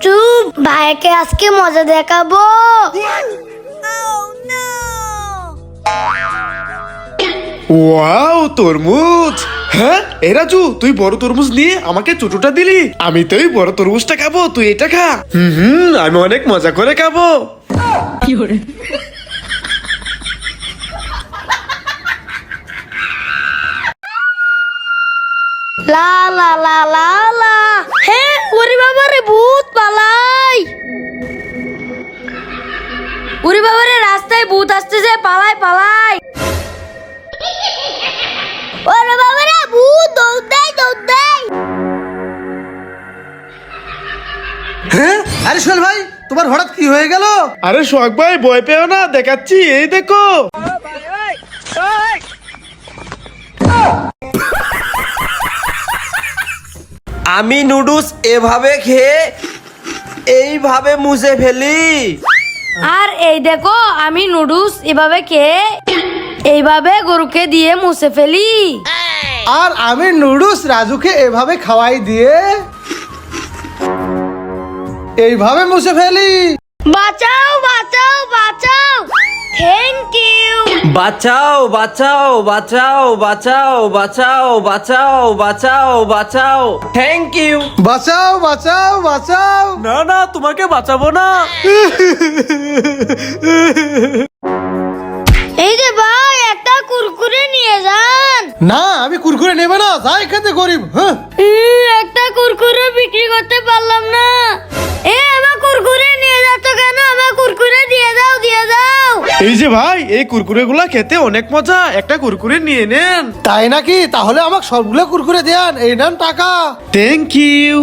চুপ, ভাইকে আজকে মজা দেখাবো। ওয়াও, তরমুজ। হ্যাঁ এই রাজু, তুই বড় তরমুজ নিয়ে আমাকে ছোটটা দিলি। আমি তো এই বড় তরমুজটা খাবো, তুই এটা খা। আমি অনেক মজা করে খাবো। লা লা লা লা লা। হ্যাঁ, ওরে বাবা রে, ভূত পালাই। ওরে বাবা রে, রাস্তায় ভূত আসতেছে, পালাই পালাই। ওরে বাবা রে, ভূত, দৌড় দেয় দৌড় দেয়। হ্যাঁ, আরে সোহেল ভাই, তোমার হঠাৎ কি হয়ে গেল? আরে সোহাগ ভাই, ভয় পেও না, দেখাচ্ছি, এই দেখো। আমি নুডলস এভাবে খেয়ে এইভাবে মুছে ফেলি। আর এই দেখো, আমি নুডলস এভাবে খেয়ে এইভাবে গরুকে দিয়ে মুছে ফেলি। আর আমি নুডলস রাজুকে এভাবে খাওয়াই দিয়ে এইভাবে মুছে ফেলি। বাঁচাও বাঁচাও বাঁচাও, থ্যাংক ইউ। বাঁচাও বাঁচাও বাঁচাও বাঁচাও বাঁচাও বাঁচাও বাঁচাও বাঁচাও, থ্যাংক ইউ। বাঁচাও বাঁচাও বাঁচাও। না না, তোমাকে বাঁচাবো না। এই যে ভাই, একটা কুরকুরে নিয়ে যান। না, আমি কুরকুরে নেব না, যাই খেতে গরিব। হ্যাঁ, একটা কুরকুরে বিক্রি করতে পারলাম না। আমার কুরকুরে নিয়ে যাচ্ছ কেন? আমার কুরকুরে দিয়ে দাও দিয়ে দাও। এই যে ভাই, এই কুরকুরে গুলা খেতে অনেক মজা, একটা কুরকুরে নিয়ে নেন। তাই নাকি? তাহলে আমাকে সবগুলো কুরকুরে দেন, এই নেন টাকা। Thank you.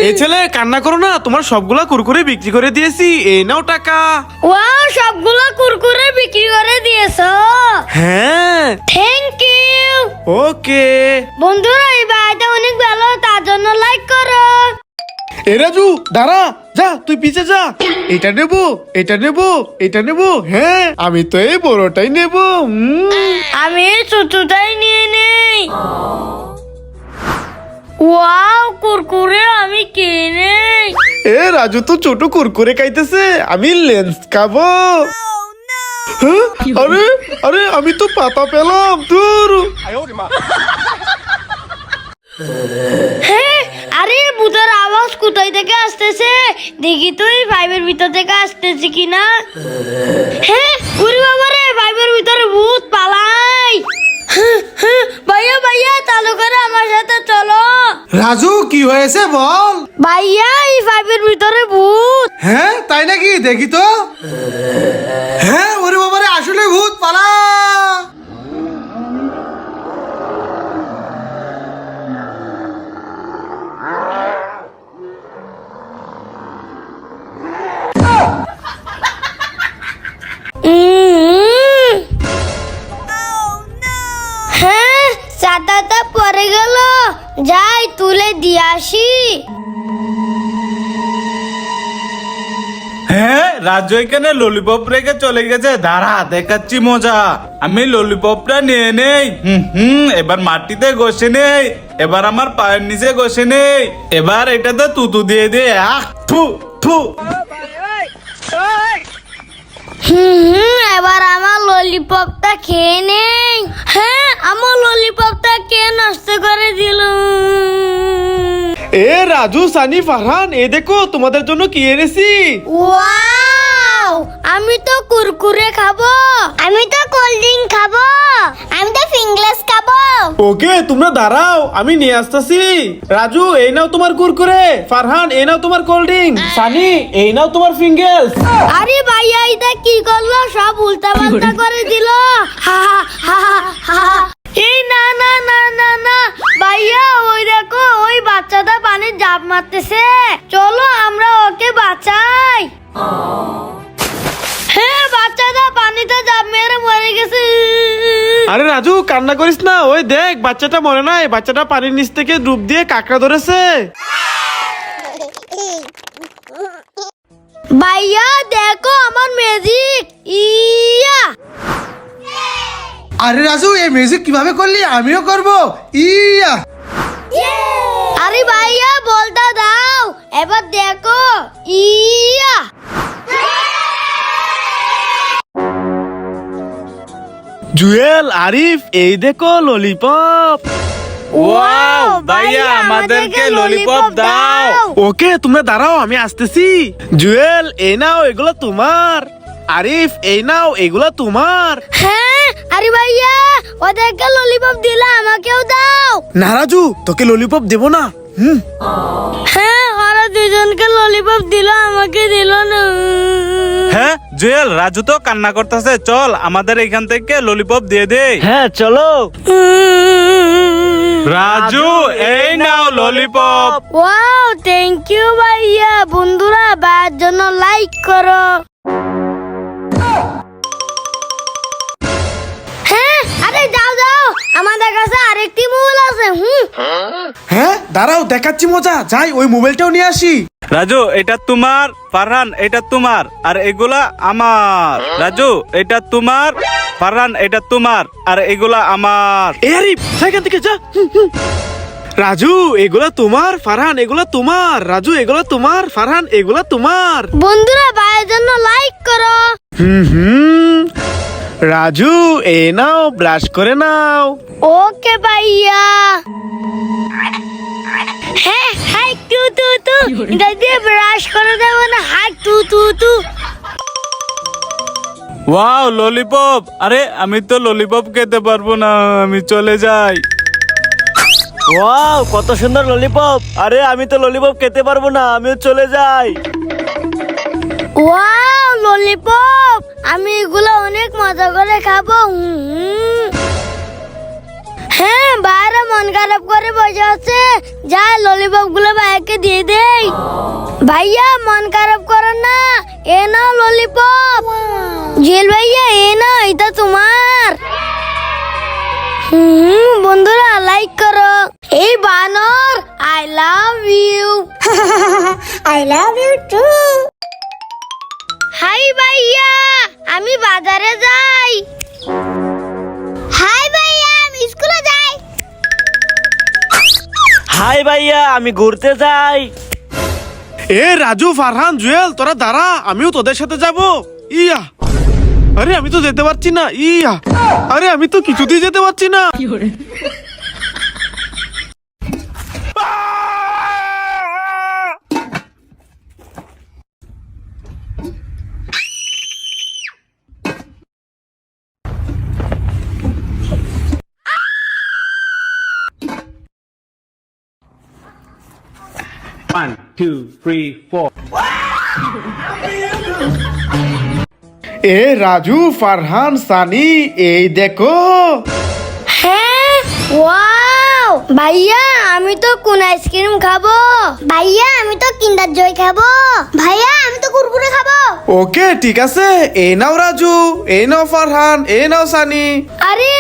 এই ছেলে, কান্না করো না, তোমার সবগুলা কুরকুরে বিক্রি করে দিয়েছি, এই নাও টাকা। ওয়াও, সবগুলো কুরকুরে বিক্রি করে দিয়েছো। হ্যাঁ, থ্যাংক ইউ। ওকে। বন্ধুরা, এই ভাইটা অনেক ভালো, তার জন্য লাইক করো। এ রাজু, দাঁড়া, যা তুই পিছে যা। এটা নেবো, এটা নেবো, এটা নেবো। হ্যাঁ, আমি তো এই বড়টাই নেবো। আমি এই ছোটটাই নিয়ে নেই। ওয়াও, কুরকুরে আমি কিনে। এ রাজু তো ছোট কুরকুরে খাইতেছে, আমি লেন্স খাবো। হ্যাঁ? আরে আরে, আমি তো পাতা পেলাম, দূর। হ্যাঁ, আরে ভূতের আওয়াজ কোথায় থেকে আসতেছে? দেখি তো এই পাইপের ভিতর থেকে আসতেছে কিনা। হ্যাঁ, উরি বাবা রে, পাইপের ভিতরে ভূত, পালাই। ভাইয়া ভাইয়া, চালু করে আমার সাথে চলো। রাজু, কি হয়েছে বল? ভাইয়া, এই পাইপের ভিতরে ভূত। হ্যাঁ, তাই নাকি? দেখি তো। হ্যাঁ, ওরে বাবারে, আসলে ভূত, পালা। হ্যাঁ, চাটাটা পড়ে গেল, যাই তুলে দিয়ে আসি। হ্যাঁ, রাজু এখানে ললিপপ রেখে চলে গেছে, দাঁড়া দেখাচ্ছি মজা। আমি ললিপপটা নিয়ে নেই। এবার মাটিতে ঘষে নেই, এবার আমার পায়ের নিচে ঘষে নেই, এবার এটাতে তুতু দিয়ে দে। আহ, থু থু। এবার আমার ললিপপটা খেয়ে নেই। হ্যাঁ, আমার ললিপপটা কে নষ্ট করে দিল? এ রাজু, সানি, ফারহান, এ দেখো তোমাদের জন্য কি এনেছি। ওয়াও, আমি তো কুরকুরে খাবো, আমি তো কোল্ড ড্রিঙ্ক খাবো, আমি তো ফিঙ্গারস খাবো। ওকে, তোমরা দাঁড়াও, আমি নিয়ে আসতেছি। রাজু, এই নাও তোমার কুরকুরে। ফারহান, এই নাও তোমার কোল্ড ড্রিঙ্ক। সানি, এই নাও তোমার ফিঙ্গারস। আরে ভাইয়া, এটা কি করলো? সব উল্টা পাল্টা করে দিল। হা হা হা হা। এই না না না না না, ভাইয়া ওই দেখো, ওই বাচ্চাটা পানি জাপ মারতেছে, চলো আমরা ওকে বাঁচাই। হ্যাঁ, বাচ্চাটা পানিতে জাপ মেরে মরে গেছে। আরে রাজু, কান্না করিস না, ওই দেখ বাচ্চাটা মরে নাই, বাচ্চাটা পানির নিচ থেকে ডুব দিয়ে কাঁকড়া ধরেছে। ভাইয়া দেখো আমার ম্যাজিক। ইয়া, আরে রাজু, এই মিউজিক কিভাবে করলি? আমিও করব। ইয়া, আরে ভাইয়া বলটা দাও, এবার ইয়া জুয়েল, আরিফ, এই দেখো ললিপপ। ওয়াও ভাইয়া আমাদেরকে ললিপপ দাও। ওকে, তোমরা দাঁড়াও, আমি আসতেছি। জুয়েল, এই নাও, এগুলো তোমার। আরিফ, এই নাও, এগুলো তোমার। হ্যাঁ, আরে ভাইয়া ওদেরকে ললিপপ দিলে আমাকেও দাও। না রাজু, তোকে ললিপপ দেবো না। হ্যাঁ, ওরা দুজনকে ললিপপ দিল, আমাকে দিল না। হ্যাঁ জুয়েল, রাজু তো কান্না করতেছে, চল আমাদের এখান থেকে ললিপপ দিয়ে দে। হ্যাঁ চলো। রাজু, এই নাও ললিপপ। ওয়াও, থ্যাংক ইউ ভাইয়া। বন্ধুরা, ভাইয়ের জন্য লাইক করো। হ্যাঁ, আরে যাও যাও, আমাদের কাছে আরেকটি মোবাইল আছে। হ্যাঁ, দাঁড়াও, দেখাচ্ছি মজা। যাই, ওই মোবাইলটাও নিয়ে আসি। রাজু, এটা তোমার। ফারহান, এটা তোমার। আর এগুলা আমার। রাজু, এটা তোমার। ফারহান, এটা তোমার। আর এগুলা আমার। এ আরিফ, সেখান থেকে যা। রাজু, এগুলা তোমার। ফারহান, এগুলা তোমার। রাজু, এগুলা তোমার। ফারহান, এগুলা তোমার। বন্ধুরা, ভাইয়ের জন্য লাইক করো। রাজু, এ নাও, ব্রাশ করে নাও। ওকে ভাইয়া। হ্যাঁ, হাই টু টু টু, এটা দিয়ে ব্রাশ করে দেবো না। হাই টু টু টু। Wow, lollipop. আরে আমি তো ললিপপ খেতে পারবো না, আমি চলে যাই। ওয়াও, কত সুন্দর ললিপপ। আরে আমি তো ললিপপ খেতে পারবো না, আমিও চলে যাই। Wow, lollipop. আমি এগুলো অনেক মজা করে খাবো। হ্যাঁ, বাইরে মন খারাপ করে বসে আছে, যা ললিপপ গুলো ভাইকে দিয়ে দেই। ভাইয়া, মন খারাপ করো না, এ নাও ললিপপ। জেল ভাইয়া, এ নাও, এটা তোমার। বন্ধুরা, লাইক করো। এই বানর, I love you. I love you too. Hi ভাইয়া, আমি বাজারে যাই। হাই ভাইয়া, আমি স্কুলে যাই। হাই ভাইয়া, আমি ঘুরতে যাই। এ রাজু, ফারহান, জুয়েল, তোরা দাঁড়া, আমিও তোদের সাথে যাব। ইয়া, আরে আমি তো যেতে পারছি না। ইয়া, আরে আমি তো কিছুতেই যেতে পারছি না। One, two, three, four. এ রাজু, ফারহান, সানি, এই দেখো। হ্যাঁ, ওয়াও ভাইয়া, আমি তো কোন আইসক্রিম খাবো। ভাইয়া, আমি তো কিন্ডার জয় খাবো। ভাইয়া, আমি তো কুরকুরে খাবো। ওকে, ঠিক আছে। এই নাও রাজু, এই নাও ফারহান, এই নাও সানি। আরে,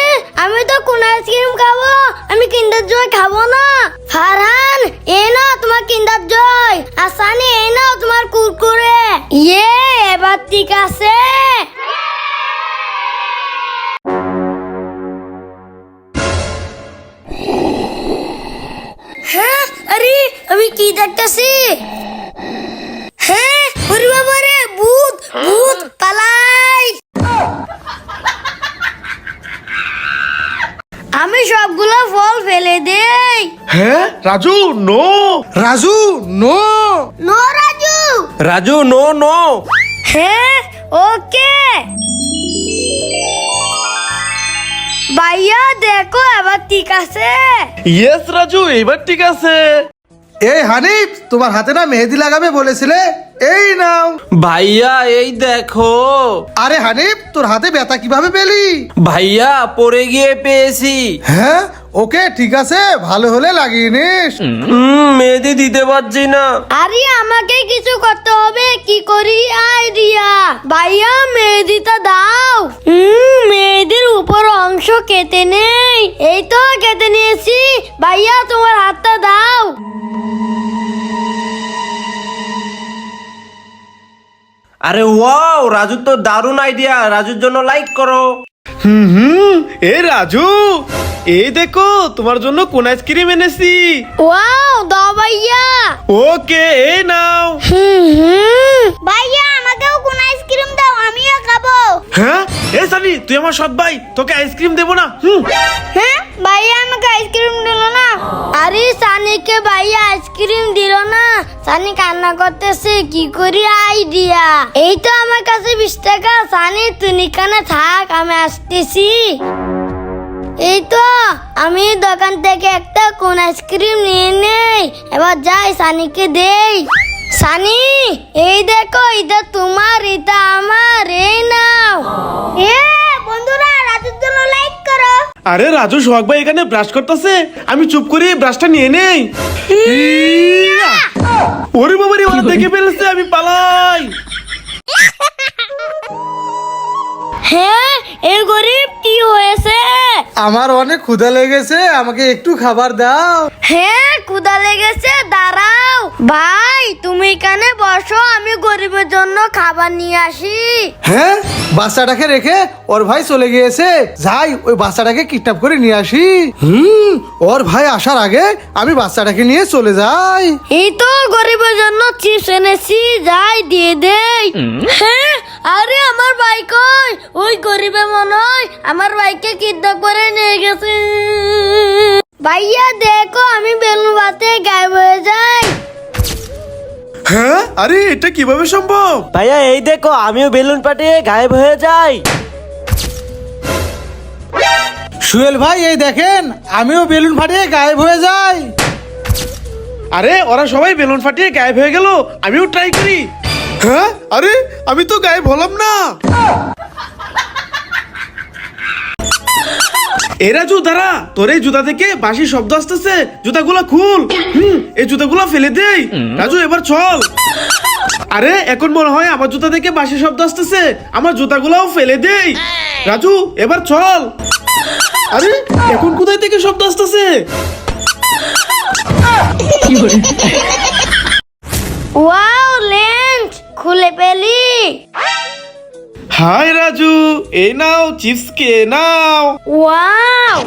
আমি তো কোন আইসক্রিম খাবো, আমি কিন্ডার জয় খাবো না। ফারহান, এ নাও তোমার কিন্ডার জয়। আর সানি, এ নাও তোমার কুরকুরে। ইয়ে, এবার ঠিক আছে। হ্যাঁ, আরে আমি কি দেখতেছি? হ্যাঁ, ওরে বাবা রে, ভূত ভূত, পালাই। আমি সবগুলো ফল ফেলে দেই। হ্যাঁ Raju, no. Raju, no. No Raju. Raju, no no. হ্যাঁ, ওকে। ভাইয়া দেখো, এবার ঠিক আছে। ইয়েস রাজু, এবার ঠিক আছে। এই হানিফ, তোমার হাতে না মেহেদি লাগাবে বলেছিলে, এই নাও। ভাইয়া, এই দেখো। আরে হানিফ, তোর হাতে ব্যথা কিভাবে পেলি? ভাইয়া, পড়ে গিয়ে পেয়েছি। হ্যাঁ, ওকে, ঠিক আছে, ভালো হলে লাগিয়ে নিস। মেহেদি দিতে পারছি না। আরে আমাকে কিছু করতে হবে, কি করি আইডিয়া। ভাইয়া, মেহেদিটা দাও। মেহেদির উপর অংশ কেটে নেই। এই তো কেটে নিয়েছি। ভাইয়া, তোমার হাতটা দাও। আরে ওয়াও, রাজু তো দারুণ আইডিয়া। রাজুর জন্য লাইক করো। এ রাজু, এই দেখো, তোমার জন্য কোন আইসক্রিম এনেছি। ওয়াও, দাও ভাইয়া। ওকে, এই নাও। ভাইয়া আমাকেও কোন আইসক্রিম দাও, আমিও খাবো। হ্যাঁ এ সানি তুই আমার সৎ ভাই, তোকে আইসক্রিম দেবো না? হ্যাঁ ভাইয়া আমাকে আইসক্রিম দিল না। আরে সানিকে ভাইয়া আইসক্রিম দিল না, সানি কান্না করতেছে, কি করি আইডিয়া। এই তো আমার কাছে 20 টাকা, সানি তুই এখানে থাক, আমি আসতেছি। এই তো আমি দোকান থেকে একটা কোন আইসক্রিম নিয়ে নেই, এবার যাই সানিকে দেই। সানি এই দেখো, এটা তোমার, এটা আমার, এই নাও। বন্ধুরা রাজুর জন্য লাইক করো। আরে রাজু সোহাগ ভাই এখানে ব্রাশ করতেছে, আমি চুপ করে ব্রাশটা নিয়ে নেই। ওরে বাবা রে, ওরা দেখে ফেলছে, আমি পালাই। হ্যাঁ এই গরিব কি হয়েছে? আমার অনেক ক্ষুধা লেগেছে, আমাকে একটু খাবার দাও। হ্যাঁ ক্ষুধা লেগেছে, দাঁড়াও। ভাই তুমি এখানে বসো, আমি গরিবের জন্য খাবার নিয়ে আসি। হ্যাঁ বাচ্চাটাকে রেখে ওর ভাই চলে গিয়েছে, যাই ওই বাচ্চাটাকে কিডন্যাপ করে নিয়ে আসি। ওর ভাই আসার আগে আমি বাচ্চাটাকে নিয়ে চলে যাই। এই তো গরিবের জন্য চিপস এনেছি, যাই দিয়ে দেই। হ্যাঁ আরে আমার ভাই কই? ওই গরিবে মনে হয় আমার ভাইকে কিডন্যাপ করে নিয়ে গেছে। ভাইয়া দেখো, আমি বেলুন বাতে গায়েব হয়ে যাই। হ্যাঁ আরে এটা কিভাবে সম্ভব? ভাইয়া এই দেখো, আমিও বেলুন পাঠিয়ে গায়েব হয়ে যাই। সুয়েল ভাই এই দেখেন, আমিও বেলুন ফাটিয়ে গায়েব হয়ে যাই। আরে ওরা সবাই বেলুন ফাটিয়ে গায়েব হয়ে গেল, আমিও ট্রাই করি। হ্যাঁ আরে আমি তো গায়েব হলাম না। এ রাজু দাঁড়া, তোর এই জুতা থেকে বাঁশি শব্দ আসতেছে, জুতাগুলা খুল। এই জুতাগুলা ফেলে দেই। রাজু এবার চল। আরে এখন মনে হয় আমার জুতা থেকে বাঁশি শব্দ আসতেছে, আমার জুতাগুলাও ফেলে দেই। রাজু এবার চল। আরে এখন কোথায় থেকে শব্দ আসতেছে? ওয়াও লেন্স খুলে পেলি। হাই রাজু, এই নাও চিপস, কে নাও। ওয়াও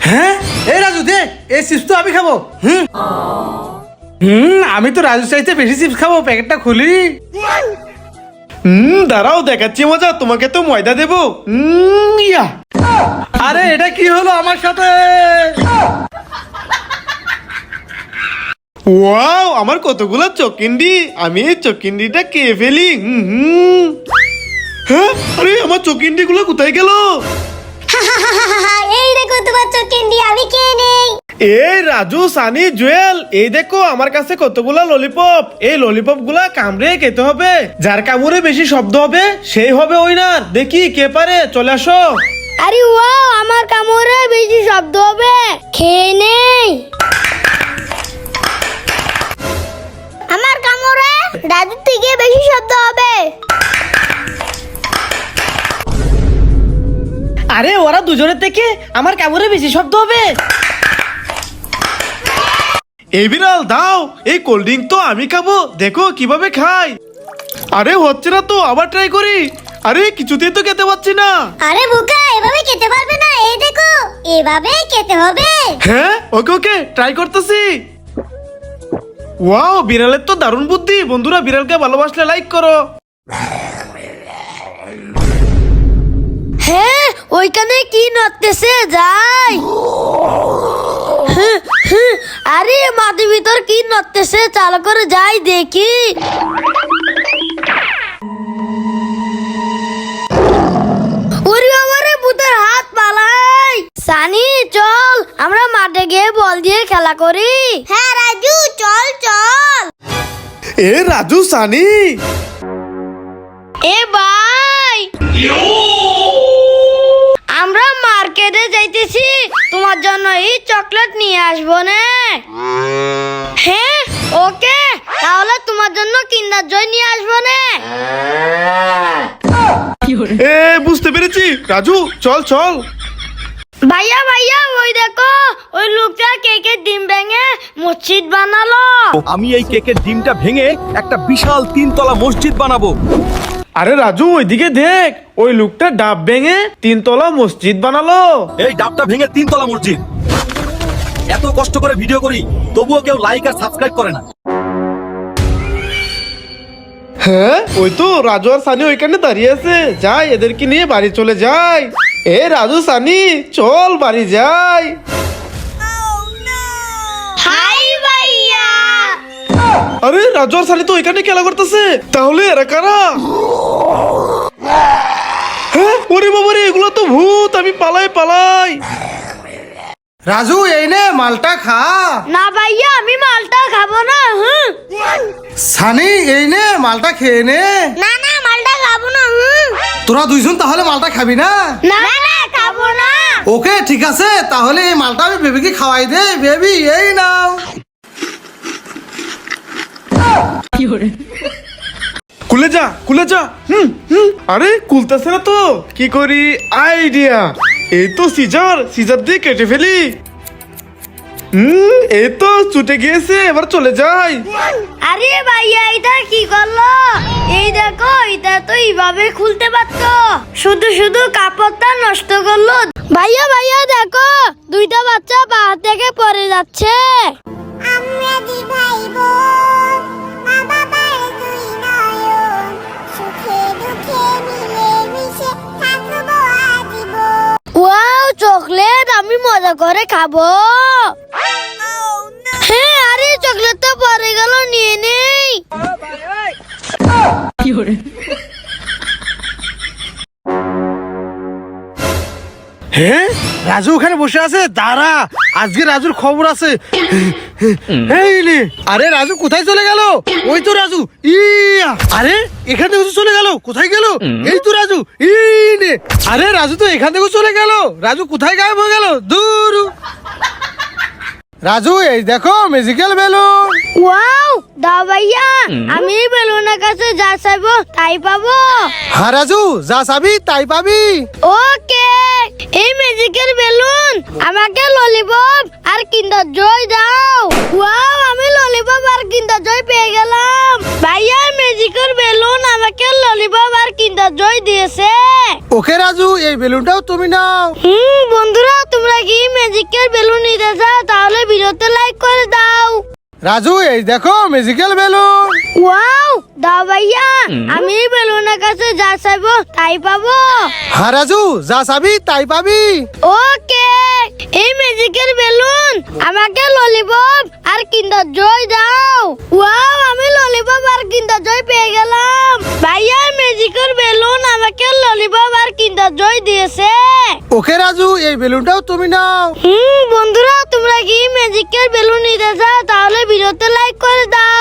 হ্যাঁ এই রাজু দে, এই চিপস তো আমি খাবো। আমি তো রাজু চাইতে বেশি চিপস খাবো, প্যাকেটটা খুলি। দাঁড়াও দেখাচ্ছি মজা, তোমাকে তো ময়দা দেবো। ইয়া আরে এটা কি হলো আমার সাথে? ওয়াও আমার কতগুলো চকিন্ডি, আমি এই চকিন্ডিটা কে ফেলি। হ্যাঁ আরে আমার চকিন্ডি গুলো কোথায় গেল? এই দেখো তোমার চকিন্ডি, আমি কে নেই। এই রাজু, সানি, জুয়েল, এই দেখো আমার কাছে কতগুলা ললিপপ। এই ললিপপ গুলা কামড়ে খেতে হবে, যার কামড়ে বেশি শব্দ হবে সেই হবে উইনার। দেখি কে পারে, চলে আসো। আরে ওয়াও আমার কামড়ে বেশি শব্দ হবে, খেয়ে নেই। আমার কামড়ে দাদুর থেকে বেশি শব্দ হবে। আরে ওরা দুজনের থেকে আমার কামড়ে বেশি শব্দ হবে। এই বিড়াল দাও, এই কোল্ড ড্রিঙ্ক তো আমি খাবো, দেখো কিভাবে খাই। আরে হচ্ছে না তো, আবার ট্রাই করি। আরে কিছুতেই তো খেতে পাচ্ছি না। আরে বোকা, এভাবে খেতে পারবে না, এই দেখো এভাবে খেতে হবে। হ্যাঁ ওকে ওকে ট্রাই করতেছি। ওয়াও বিড়ালের তো দারুণ বুদ্ধি। বন্ধুরা বিড়ালকে ভালোবাসলে লাইক করো। হ্যাঁ ওইখানে কি নড়তেছে, যাই। আরে মাটির ভিতর কি নড়তেছে, চালু করে যাই দেখি। ওরে বাবারে, ভূতের হাত, পালাই। সানি চল আমরা মাঠে গিয়ে বল দিয়ে খেলা করি। হ্যাঁ রাজু চল চল। এ রাজু, সানি, এ ভাই আমরা মার্কেটে যাইতেছি, তোমার জন্য এই চকলেট নিয়ে আসবো না। হ্যাঁ ওকে, তাহলে তোমার জন্য কিন্ডার জয় নিয়ে আসবো না। এ বুঝতে পেরেছি। রাজু চল চল। ভাইয়া ভাইয়া ওই দেখো, ওই লোকটা কেকের ডিম ভেঙে মসজিদ বানালো। আমি এই কেকের ডিমটা ভেঙে একটা বিশাল 3 তলা মসজিদ বানাবো। আরে রাজু ওইদিকে দেখ, ওই লোকটা ডাব ভেঙে 3 তলা মসজিদ বানালো। এই ডাবটা ভেঙে 3 তলা মসজিদ। এত কষ্ট করে ভিডিও করি, তবুও কেউ লাইক আর সাবস্ক্রাইব করে না। হ্যাঁ ওই তো রাজু আর সানি ওইখানে দাঁড়িয়ে আছে, যাই এদেরকে নিয়ে বাড়ি চলে যাই। এ রাজু সানি চল বাড়ি যাই। হাই ভাইয়া। আরে রাজু আর সানি তো ওইখানে খেলা করতেছে, তাহলে এরা কারা? হ্যাঁ ওরে বাবা রে, এগুলো তো ভূত, আমি পালাই পালাই। রাজু এই নে মালটা খা। না ভাইয়া, আমি মালটা খাবো না। সানি এই নে মালটা খেয়ে নে। না না, মালটা খাবো না। তোরা দুইজন তাহলে মালটা খাবি না? না না, খাবো না। ওকে ঠিক আছে, তাহলে এই মালটা আমি বেবিকে খাওয়াই দে। বেবি এই নাও। খুলে যা খুলে যা। আরে খুলতেছে না তো, কি করি? আইডিয়া, এই তো সিজার, সিজার দিয়ে কেটে ফেলি। এই তো ছুটে গিয়েছে, এবার চলে যাই। আরে ভাইয়া, এটা কি করলো? এই দেখো, এটা তো এইভাবে খুলতে পারতো, শুধু শুধু কাপড়টা নষ্ট করলো। ভাইয়া ভাইয়া দেখো, দুইটা বাচ্চা পা থেকে পড়ে যাচ্ছে। আমরা দুই ভাই বোন, মা বাবার দুই নয়ন, সুখে দুঃখে মিলে মিশে থাকবো আজীবন। ওয়াও, চকলেট, আমি মজা করে খাবো। হ্যাঁ, আরে চকলেট তো পড়ে গেল, নিয়ে নেই। হ্যাঁ রাজু ওখানে বসে আছে, দাঁড়া, আজকে রাজুর খবর আছে। এই নে। আরে রাজু কোথায় চলে গেল? ওই তো রাজু। ইয়া, আরে এখান থেকে তো চলে গেল, কোথায় গেল? এই তো রাজু। নে। আরে রাজু তো এখান থেকে চলে গেল, রাজু কোথায় গায়েব হয়ে গেল? দূর। রাজু এই দেখো ম্যাজিক্যাল বেলুন। ওয়াও, দাও ভাইয়া, আমি বেলুনের কাছে যা চাইবো তাই পাবো। হ্যাঁ রাজু, যা চাবি তাই পাবি। ওকে, এই ম্যাজিকের বেলুন আমাকে ললিপপ আর কিন্ডার জয় দাও। ওয়াও, আমি ললিপপ আর কিন্ডার জয় পেয়ে গেলাম। ভাইয়া, ম্যাজিকের বেলুন আমাকে ললিপপ আর কিন্ডার জয় দিয়েছে। ওকে রাজু, এই বেলুনটাও তুমি নাও। বন্ধুরা, তোমরা কি ম্যাজিকের বেলুন নিতে চাও? তাহলে ভিডিওতে লাইক করে দাও। রাজু এই দেখো ম্যাজিক্যাল বেলুন। ওয়াও, দাও ভাইয়া, আমি বেলুনের কাছে যা চাইবো তাই পাবো। হ্যাঁ রাজু, যা চাবি তাই পাবি। ওকে, এই ম্যাজিকের বেলুন আমাকে ললিপপ আর কিন্ডার জয় দাও। ওয়াও, আমি ললিপপ আর কিন্ডার জয় পেয়ে গেলাম। ভাইয়া, ম্যাজিকের বেলুন আমাকে ললিপপ আর কিন্ডার জয় দিয়েছে। ওকে রাজু, এই বেলুনটাও তুমি নাও। বন্ধুরা, তোমরা কি ম্যাজিকের বেলুন নিতে চাও? তাহলে ভিডিওতে লাইক করে দাও।